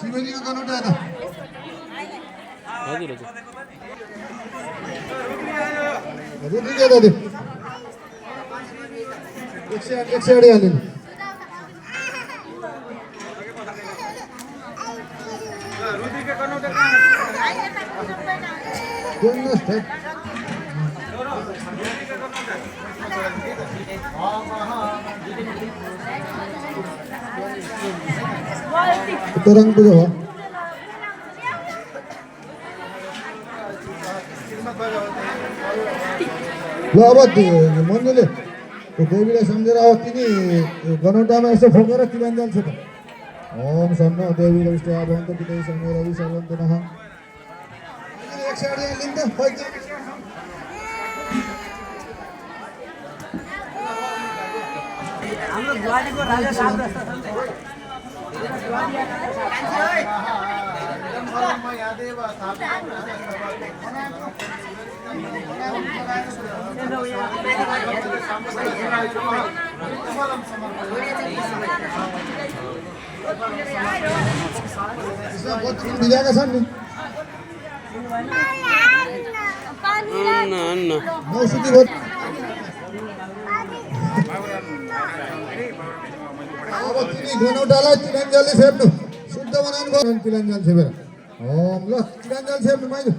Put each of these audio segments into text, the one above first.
शिवजी का कनोटा था हजुर रुटी के दादी 108 हाल्नु रुटी के कनोटा कहाँ जोन्नस् त तरंग पूजा हो ल अब मन्नुले देवीलाई सम्झेर अब तिनी गनौटामा यसो फोकेर तिलान जान्छ त ओम सन्न देवी रविष्ट भवन्त पितै सन्न रवि सर्वन्त नः 108 लिन्छ फैक हाम्रो गुवाहाटीको राजा साहब बिजाका छन् नि नौसुती भोट अब तिनी गनौटालाई तिरञ्जलले फेर्नु शुद्ध बनाउनु भयो तिरञ्जल छेपेर ओम ल तिरञ्जल छेप्नु मैले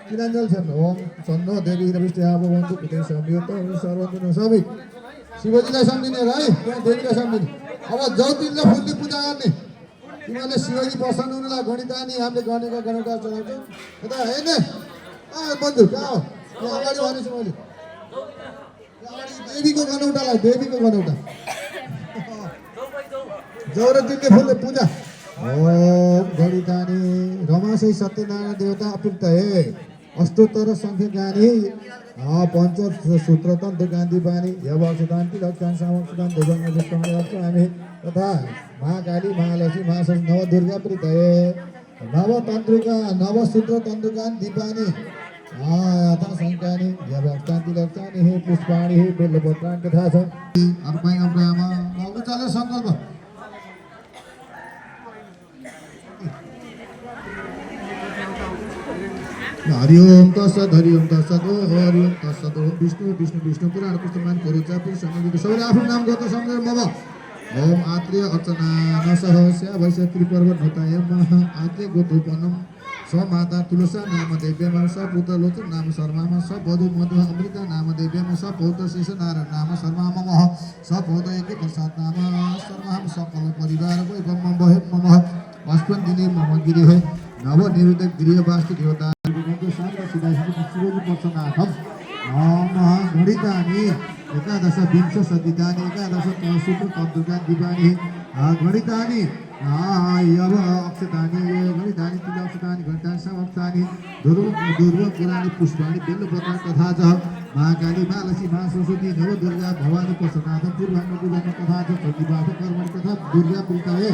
तिरञ्जल छेप्नु ओम सन्न देवी रविष्ट भवन्तु पितै संयुक्त सर्वन्तु सबै शिवजीलाई सम्झिने है त्यहाँ देवीलाई सम्झिने अब ज्योतिर्ले फुल्ने पूजा गर्ने तिमीहरूले शिवजी प्रसन्न हुनुलाई गणितानी हामीले गनेको गनौटा चलाउँछौँ यता होइन बन्धु कहाँ हो अगाडि भनेछु मैले देवीको गनौटालाई देवीको गनौटा जौरतीले फुल्ने पूजा ओम गणितानी रमासै सत्यनारायण देवता अपिक्त हे अष्टोत्तर संख्य ज्ञानी पंच सूत्र तंत्र गांधी पानी यवक्षदान तिलक्षण सामक्षदान देवंग हामी तथा महाकाली महालक्ष्मी महासरस्वती नव दुर्गा प्रीतये नव तंत्रिका नव सूत्र तंत्रिका दीपानी यथा संख्यानी यवक्षदान तिलक्षण हे पुष्पाणी हे बेलपत्राण तथा छ अर्पण अब्राह्म नौ चले संकल्प हरि ओम तत्सत हरि ओम तत्सत ओ हरि ओम तत्सत ओम विष्णु विष्णु विष्णु पुराण पुस्तकमान पुरुचा पुरुष संगीत सबैले आफ्नो नाम गर्दा सम्झेर मम ओम आत्रेय अर्चना नसह स्या वैश्य त्रिपर्व नताय मह आत्रेय गोत्रोपनम स माता तुलसा नाम देव्यमा स पुत्र लोचन नाम शर्मामा स वधु मधु अमृता नाम देव्यमा स पौत्र शेष नारायण नाम शर्मामा मह स पौत्र एक प्रसाद नाम शर्माम सकल परिवार वै ब्रह्म वहे मम अस्पन दिने मम गिरि है नव निरुद्ध गृह वास्तु देवता गणितानि एकादश विंश सतितानि एकादश सूत्र तंत्रिका दीपानि गणितानि यव अक्षतानि गणितानि तिलक्षतानि गणितानि समक्षतानि दुर्व पुराणि पुष्पाणि बेलपत्र तथा च महाकाली महालक्ष्मी महासरस्वती नव दुर्गा भवानी प्रसन्नाथ पूर्वान्न पूर्वान्न तथा च प्रतिपाठ कर्मणि तथा दुर्गा प्रीतये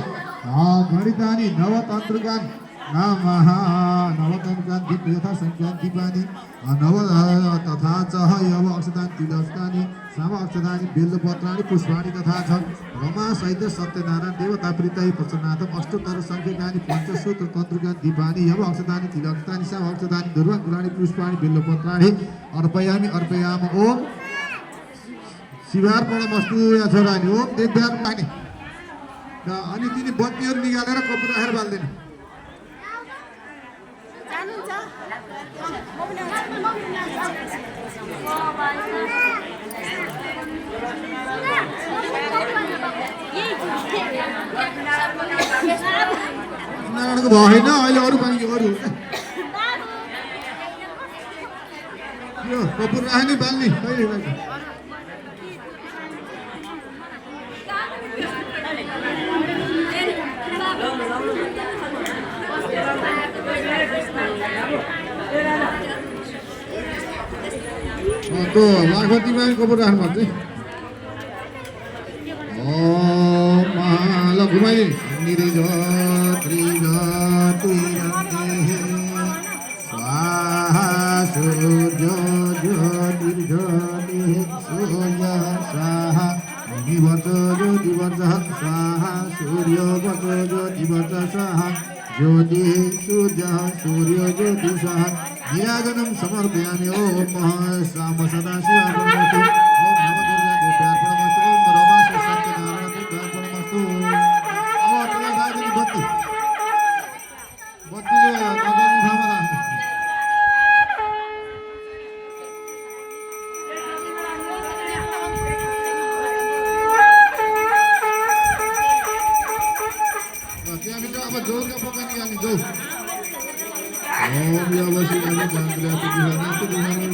गणितानि नव तंत्रिकानि नमः नवतंत्रान् दीप यथा संख्यान् दीपानि नव तथा च यव अक्षतानि तिलक्षतानि साम अक्षतानि बेलपत्राणि पुष्पाणि तथा च रमा सहित सत्यनारायण देवता प्रीतये प्रसन्नाथम् अष्टोत्तर संख्यानि पंचसूत्र तंत्रिकान् दीपानि यव अक्षतानि तिलक्षतानि साम अक्षतानि दुर्वाकुलानि पुष्पाणि बेलपत्राणि अर्पयामि अर्पयाम ओम शिवार्पणमस्तु छोरानी ओम देव्यार्पणि अनि तिनी बत्तीहरु निकालेर कपुर राखेर बाल्दैन नारायणको भएन अहिले अरू पानी अरू यो कपुर राख्ने बाल्ने कहिले तो लाखपतिमा कपुर राख्नु पर्छ ल घुमाइदिनु ज्योतिषः नीराजनं समर्पयामि ओम महाश्याम सदाशिवार्पणमस्तु ओम नवदुर्गा देव्यार्पणमस्तु ओम रमाश्री सत्यनारायण देव्यार्पणमस्तु अब त्यसलाई राखिदिनु बत्ती बत्तीले नजर्ने ठाउँमा राख्नु त्यहाँभित्र अब जौका पक्का निकाल्ने जौ ओम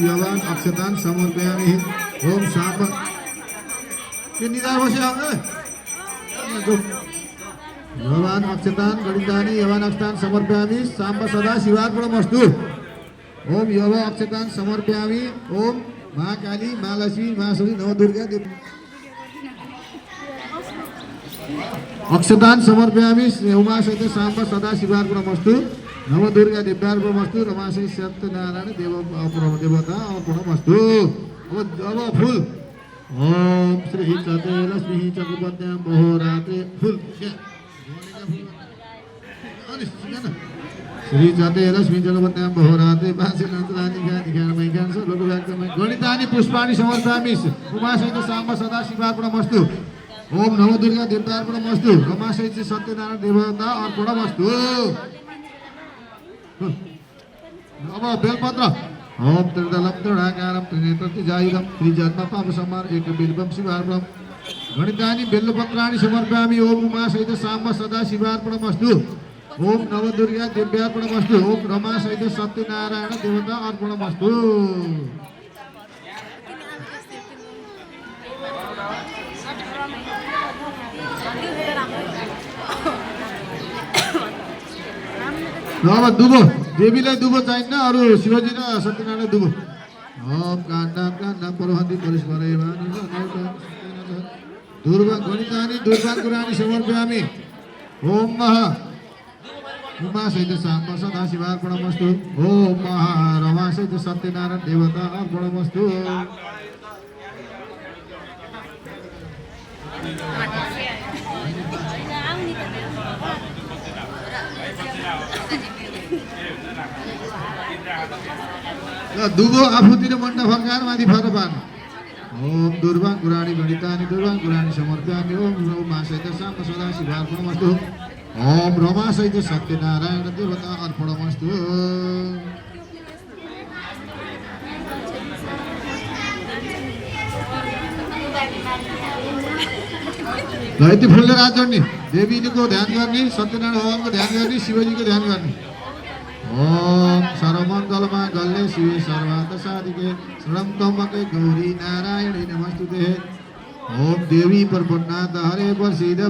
यवान अक्षतान समर्पयामि ओम साप के निदार बसे यवान अक्षतान गणितानि यवान अक्षतान समर्पयामि सांब सदा शिवार्पणमस्तु ओम यव अक्षतान समर्पयामि ओम महाकाली महालक्ष्मी महासुरी नवदुर्गा देवी अक्षतान समर्पयामि उमासहित सांब सदा शिवार्पणमस्तु नवदुर्गा देव्यार्पणमस्तु रमासहित सत्यनारायण देवता अर्पणमस्तु अब फुल ओम श्री चते लक्ष्मी चक्रपत्याम बहोरात्रे फुल श्री चते लक्ष्मी चक्रपत्याम बहोरात्रे भाषेनानि ज्ञानमयज्ञान लोकव्याक्तमय गणितानि पुष्पाणि समर्पयामि उमासहित सांब सदा शिवार्पणमस्तु ओम नवदुर्गा देव्यार्पणमस्तु रमासहित सत्यनारायण देवता अर्पणमस्तु अब बेलपत्र ओम त्रिदलम त्रिणाकारम त्रिनेत्रतिजायुधम त्रिजन्म पापसंहार एकबिल्वं शिवार्पणम गणितानि बेलपत्राणि समर्पयामि ओम उमासहित सांब सदा शिवार्पणमस्तु ओम नवदुर्गा देव्यार्पणमस्तु ओम रमासहित सत्यनारायण देवता अर्पणमस्तु अब दुबो देवीलाई दुबो चाहिन्न अरू शिवजी र सत्यनारायण दुबो ओम काण्डम काण्डम परहन्ति परिस्मरेवानि दुर्वा गणितानि दुर्वाकुराणि समर्पयामि ओम महा उमासहित सांब सदा शिवार्पणमस्तु ओम महा रमासहित सत्यनारायण देवता अर्पणमस्तु दुबो आफूतिर मण्ड फर्काएर माथि फर पार्नु ओम दुर्वाकुराणि गणितानि दुर्वाकुराणि समर्पयामि ओम रमासहित सांब सदा शिवार्पणमस्तु ओम रमासहित सत्यनारायण देवता अर्पणमस्तु यति फुलले रात जोड्ने देवीको ध्यान गर्ने सत्यनारायण भगवानको ध्यान गर्ने शिवजीको ध्यान गर्ने ओम सर्वमङ्गलमा गल्ले शिवे सर्वार्थ साधिके शरणं त्र्यम्बके गौरी नारायणी नमस्तुते ओम देवी प्रपन्नाथ हरे वर्षिद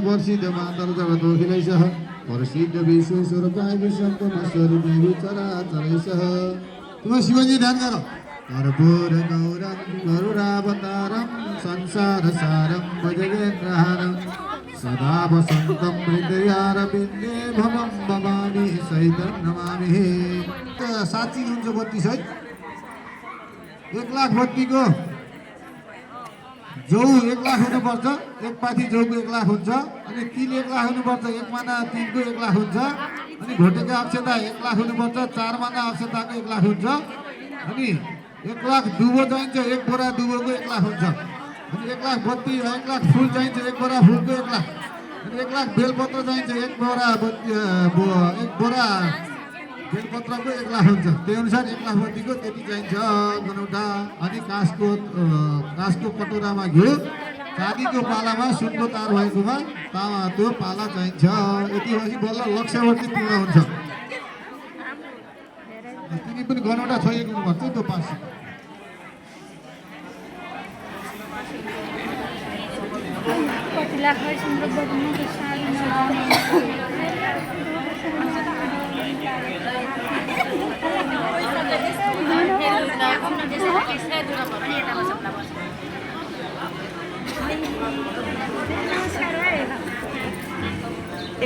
मातर जगतोखिलैषः वर्षिद विश्वेश्वर पाय विश्वम्भरस्वरूप देवी चराचरैषः तुम्हें शिवजी ध्यान करो कर्पूर गौरं गरुडावतारं संसार सारं भजगेन्द्रहारं सदा वसन्तं हृदयारविन्दे भवं भवानी सहितं नमामि साँच्ची हुन्छ बत्ती सहित 1 लाख बत्तीको जौ 1 लाख हुनुपर्छ एक पाथी जौको 1 लाख हुन्छ अनि तिल 1 लाख हुनुपर्छ एक माना तिलको 1 लाख हुन्छ अनि घोटेको अक्षता 1 लाख हुनुपर्छ 4 माना अक्षताको 1 लाख हुन्छ अनि 1 लाख दुबो चाहिन्छ एक बोरा दुबोको 1 लाख हुन्छ अनि 1 लाख बत्ती 1 लाख फुल चाहिन्छ एक बोरा फुलको 1 लाख अनि 1 लाख बेलपत्र चाहिन्छ एक बोरा बेलपत्रको 1 लाख हुन्छ त्यही अनुसार 1 लाख बत्तीको त्यति चाहिन्छ बनौटा अनि काँसको कटोरामा घिउ चाँदीको पालामा सुनको तार भएकोमा त्यो पाला चाहिन्छ यति भएपछि बल्ल लक्ष्यवर्ती पूर्ण हुन्छ तिमी पनि गनौटा छोएको हुनुपर्छ त्यो 500 कति लाख सुन्दर बग्नु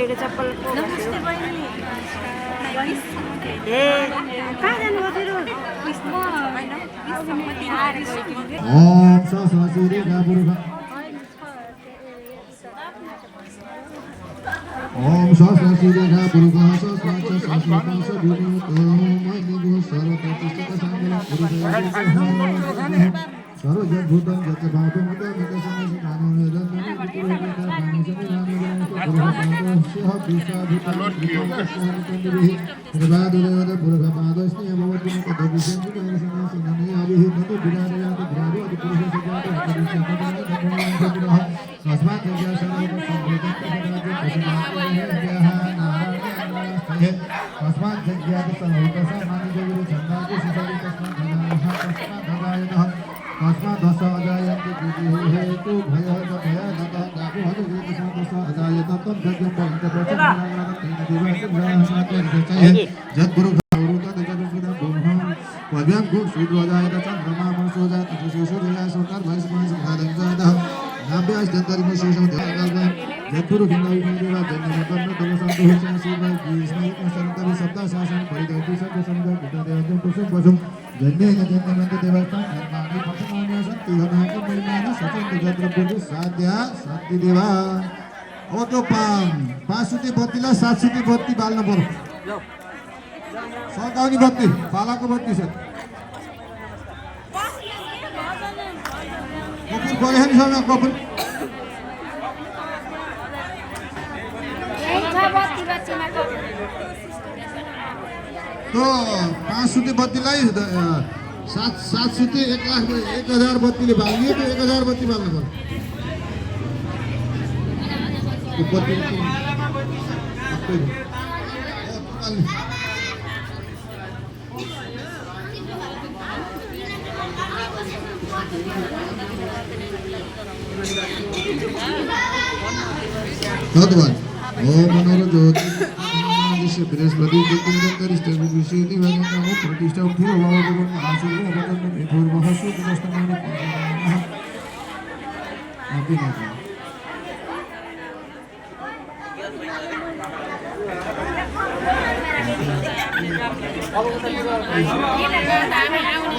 एउटा चप्पल कहाँ जानुभयो ओम सहस्रशिरे गापुरुष ओम सहस्रशीलेखा पुरुषः सहस्राक्ष सहस्रपाश भूमितो मणिगो सर्वततिष्ठित साङ्गलं पुरुषः सर्वजगभूतं जगद्भावं मुदमिदसमसि मानवनिरञ्जनं विपुलवेदा भानुसमिरामिदं पुरुषः निर्वादुदेवत पुरुषपादस्नेह भवति तद्विषयं ततो विराजयाति विराजो अधिपुरुषसजातो हतविषयं तस्मात् तस्मात् जज्ञाति सर्वतः मानिजगुरु छन्दाति सुसरि तस्मात् धनाः तस्मात् दश अजायन्ति हेतु भयः भयानतः गापो हतु तस्मात् दश अजायत तत् जज्ञं पवित्रप्रचण्डः जद्गुरु पद्यं गो सूर्योदयत चन्द्रमा मनसोजात सूर्योदय सोकार वैश्वान सिंहादं जातः नाभ्यास दन्तरिम शेषं ध्यानकल्पं जद्गुरु भिन्नविदेवा जन्मतन्न तमसंतोषं शिवं कृष्णैक संतरि सप्ता शासन परिदैति सत्य संग गुणदेवं कुसुम कुसुम जन्मेन जन्मन्त देवतां धर्माणि पठनानि सन्ति घनाक परिमाण सचन्द्र जत्र पुरुष साध्या शान्ति देवा ओ त्यो पाँचसुते बत्तीलाई सातसुते बत्ती बाल्न पर्यो सकाउने बत्ती पालाको बत्ती छ कपुर गरे नि समय कपुर तो पाँचसुते बत्तीलाई सातसुते 1,00,000 बत्तीले बाल्ने तो 1,000 बत्ती बाल्नु पर्यो त्यो बत्ती धन्यवाद ओम मनोर ज्योति दिश्य बृहस्पति ज्योतिर्गंधरिष्ठ विशेषि वजनमो प्रतिष्ठा उठिरो भवगुरु आशुर वदन विभुर महसु गुणस्तमानि पूजनः अभिनव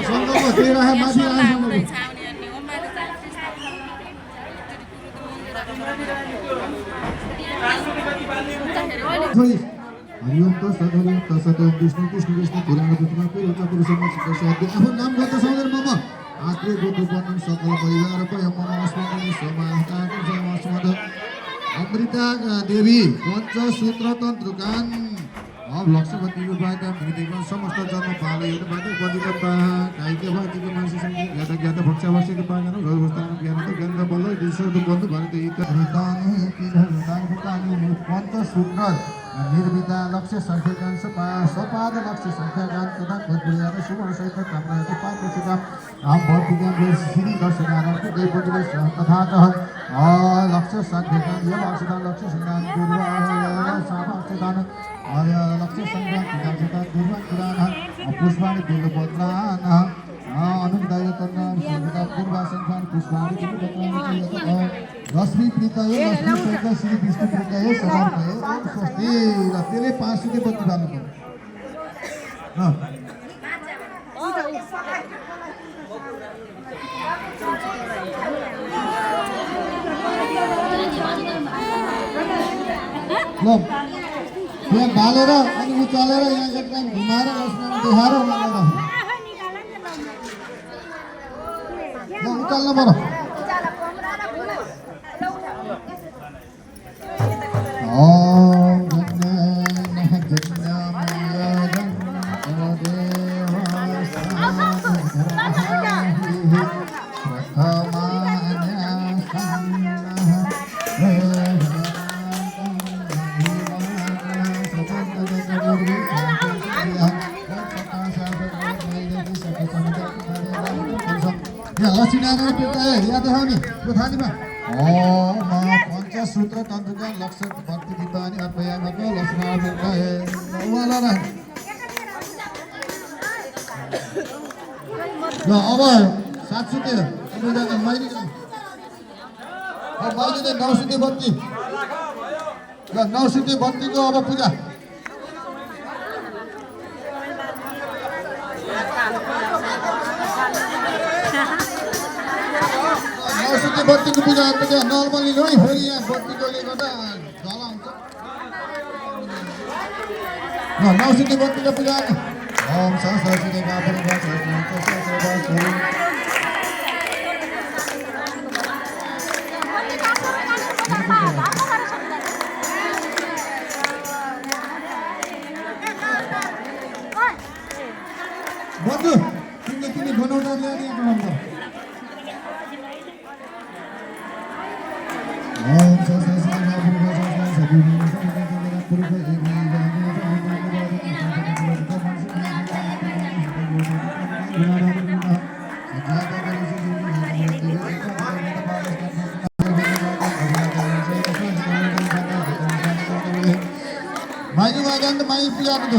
संगम तेरा है माथि आइसक्नु हरिओम तो सदहरिओम तो सतो विष्णु कृष्ण विष्णु पुराण पुत्र पुरुष पुरुषम सिद्धसाध्य आफ्नो नाम गर्दा सौदर मम आत्रे गोत्र वर्णन सकल परिवार पय मम अस्मि समाहताको समासमद अमृता देवी पञ्चसूत्र तन्त्रकान अब लक्ष्यवती रूपायता मृतिको समस्त जन्म पाले एउटाबाट बदितपा काइके भातिको मानसी संगे ज्ञाता ज्ञाता भक्षावश्यको पागन गर्भस्थान ज्ञान त ज्ञान बल्ल दिशोद बन्धु भारत हित हितानि किरहतानि भुतानि पञ्चसूत्र निर्विदा लक्ष्य संख्याकांश सपाद लक्ष्य संख्याकांश तथा भद्रियार सुवर्ण सहित कामनाति पात्रसिका आम भौतिका श्री दर्शनार्थ देवपतिले तथातः लक्ष्य संख्याकांश यम अक्षदान लक्ष्य संज्ञान दुर्वा सामाक्षदान लक्ष्य संज्ञान किदांशता दुर्वा पुराण पुष्पाणि बिल्वपत्राण अनुदायतन सुविधा पूर्वा संख्यान पुष्पाणि बिल्वपत्राण रश्मि प्रीतये लक्ष्मी सहित श्री विष्णु प्रीतये समर्पये ओम स्वस्ति र त्यसले 500 बत्ती बाल्नु पर्यो ल यहाँ बालेर अनि उचालेर यहाँ एकदम घुमाएर रस्नामा देखाएर उहाँलाई ल उचाल्न पर्यो ओम गन्नः जन्नामय लक्ष्मीनारायण पिताय याद हामी प्रधानीमा ओम पञ्चसूत्र तन्त्रका लक्ष्य भक्ति दीपानि अर्पयामको लक्ष्मीनारायण पिताय उहाँलाई ल अब 700 मैले 900 बत्ती ल 900 बत्तीको अब पूजा बत्तीको पूजा नर्मली नै फेरि यहाँ बत्तीकोले गर्दा झला हुन्छ नौसिद्धि मन्दिर पूजा ओम सरस्वती महापुरुष बन्धु तिमीले बनाउँदा ल्याउने बनाउँदा ओम सरस्वती माइक वाजन त माइक पूजा त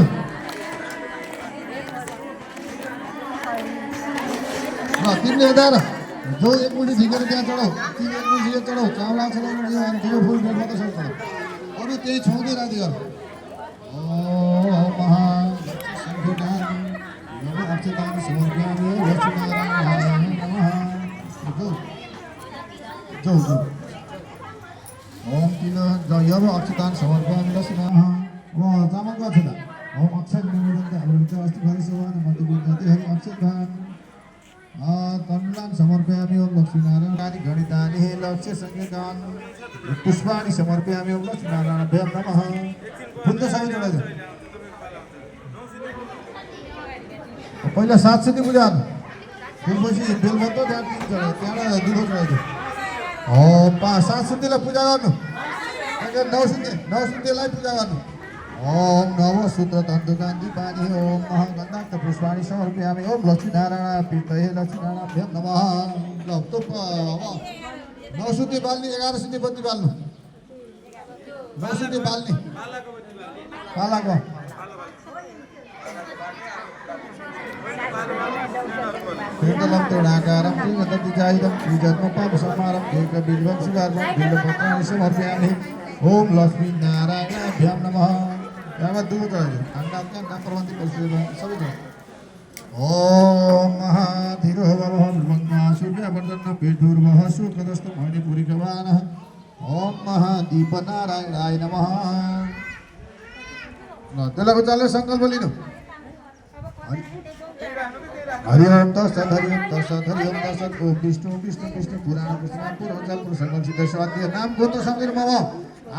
तिमीले यता जो एक मुठी झिकेर त्यहाँ चढाऊ तिमी एक मुठी झिकेर चढाऊ चाउला चढाउनु अनि तिम्रो फुल बेड मात्रै सक्छ अरू त्यही छौँदै राति गर ओ महा संघटान नम अक्षतान समर्पयामि लक्ष्मीनारायण नमः जो ओम तिल जयव अक्षतान समर्पयामि लक्ष्मीनारायण अब चामलको अक्षता ओम अक्षत निवेदन हाम्रो अस्ति घर सेवान मन्दिर बिन्दते हरि अक्षतान तन्लान समर्पयामि ओम लक्ष्मीनारायणानि गणितानि हे लक्ष्य संज्ञकान् पुष्पाणि समर्पयामि ओम लक्ष्मीनारायणाभ्यां नमः फुल त सबै जोडाइदियो पहिला 7 सिद्धि पूजा फुलपछि बेलपत्र त्यहाँ 3 चढायो त्यहाँबाट दुधो चढाइदियो 7 सिद्धिलाई पूजा गर्नु नौ सिद्धिलाई पूजा गर्नु ओम नव सूत्र तन्तुकान्ति पानी ओम महागन्धाक्त पुष्पाणि समर्पयामि ओम लक्ष्मीनारायण प्रीतये लक्ष्मीनारायणाभ्यां नमः ल अब 9 सिद्धि बाल्ने 11 सिद्धि बत्ती बाल्नु 9 सिद्धि बाल्ने पालाको ढाकारं त्रिगततिजायुधं त्रिजन्मपाप समारं एकबीजवं शिवार्पं बिल्वपत्राणि समर्पयामि ओम लक्ष्मीनारायणाभ्यां नमः यहाँ दुध चढाइदियो ठन्डा त्यहाँ प्रबन्धी परिस्थिति सबै छ ओम महाधिरो भवन्मा सूर्यवर्धन पेटुर्वः सुखदस्त मणिपुरिकवान ओम महादीपनारायणाय नमः ल त्यसलाई चालेर सङ्कल्प लिनु हरि ओम तत्सत् हरि ओम तत्सत् हरि ओम तत्सत् ओम विष्णु विष्णु विष्णु पुराण पुराण पुरोचा पुरुषंगम सिद्ध स्वाध्याय नाम गोत्र समीर मम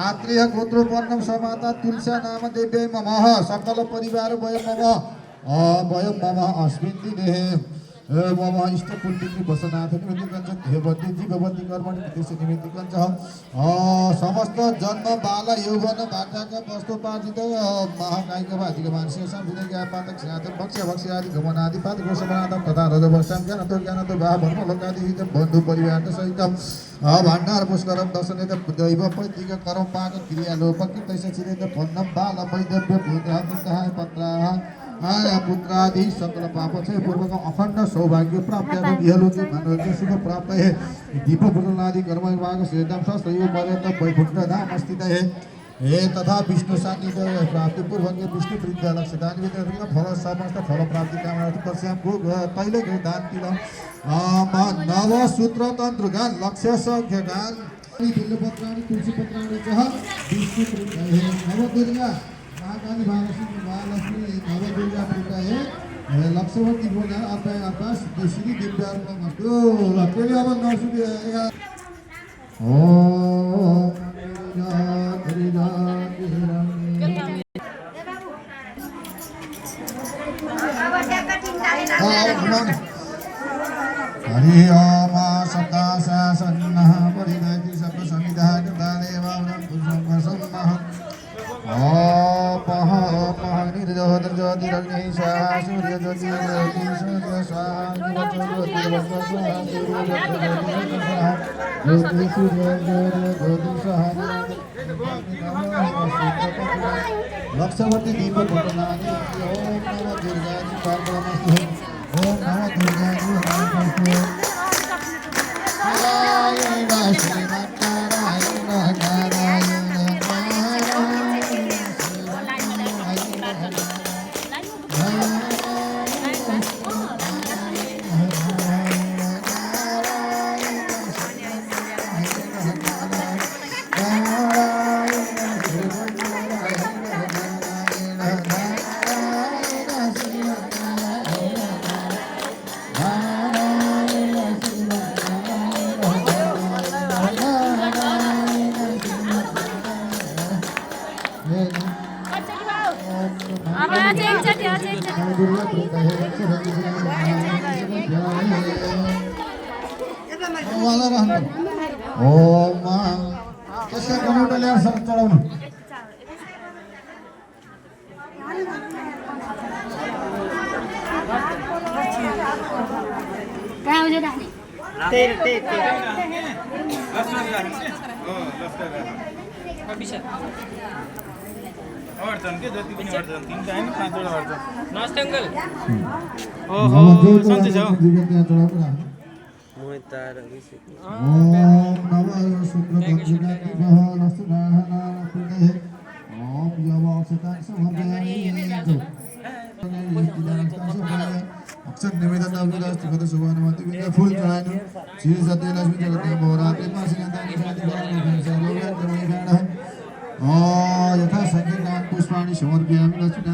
आत्रेय गोत्रोपन्नम समाता तुलसा नाम देव्यै मम सकल परिवार वयं मम अस्मिन् दिने मम इष्टकुण्डिनी वसनाथ निमित्ति कञ्च देववती जीववती कर्मणि देश निमित्ति कञ्च समस्त जन्म बाल यौवन वार्धक वस्तुपार्जित महाकायिक वादिक मानसिक संविधान ज्ञापातक स्नातक भक्ष्य भक्ष्य आदि गमन आदि पाद गोसमनादम तथा रजवर्षम ज्ञानतो वाह भर्म लोकादि बन्धु परिवार सहित भाण्डार पुष्करम दर्शनेत दैव पैतृक कर्म पाक क्रिया लोपकि तैसे चिरेत फन्नम बाल वैदव्य पुत्र पत्राः आया पुत्रादि सकल पाप क्षय पूर्वक अखंड सौभाग्य प्राप्त इहलोके मानवके सुख प्राप्त है दीप पुत्रनादि कर्म विभाग श्रेष्ठम सहस्रयोग पर्यंत वैकुंठ धाम स्थित है हे तथा विष्णु सान्निध्य प्राप्ति पूर्वक विष्णु प्रीत्या लक्ष्यदान वितरण फल समस्त फल प्राप्ति कामना तस्याम तैले दान तिल नव सूत्र तंत्र गान लक्ष्य संख्य गान बिल्वपत्राणि तुलसी पत्राणि च विष्णु प्रीत्या नव दुर्गा महाकाली महालक्ष्मी नवदुर्गा प्रीतये लक्ष्यवती पूजा अपाय आकाश श्री दिव्यार्पणमस्तु लक्ष्मी अब 9 सिद्धि ओम हरि ओम सदाशासन्नः परिणति सब समिधा कृतादेवावनं पुरुषं सम्मः निर्जोतिरग्नि स्वाहा सूर्य ज्योति सूर्य स्वाहा ज्योति सूर्य ज्योति स्वाहा लक्ष्यवती दीप पुत्रनादि ओम नमः दुर्गा जी पार्वती ओम नमः दुर्गा जी नमस्ते नारायण श्रीमन्नारायण नारायण उहाँलाई रहनु ओम त्यसै बनौटा ल्याएर सर चढाउनु कहाँ आउँछ राख्ने अड्छन् के जति पनि अड्छन् तिनवटा होइन पाँचवटा अड्छन् नमस्ते अङ्कल ओहो सन्चै छ हौ त्यहाँ चढाउनु न ओम नमः शुक्रपञ्चुकादिभः लक्ष्मणानप्रदये ओम यवक्षतान् समर्पयामि अक्षर निवेदन अभिलाष गत सुभानुमति विद्या फूल चढाइनु श्री सत्य लक्ष्मी जगत मोराते मासिकान्तानि शान्ति गराउनु सर्वव्याप्त यथा सङ्गीतान् पुष्पाणि समर्पयामि लक्ष्मी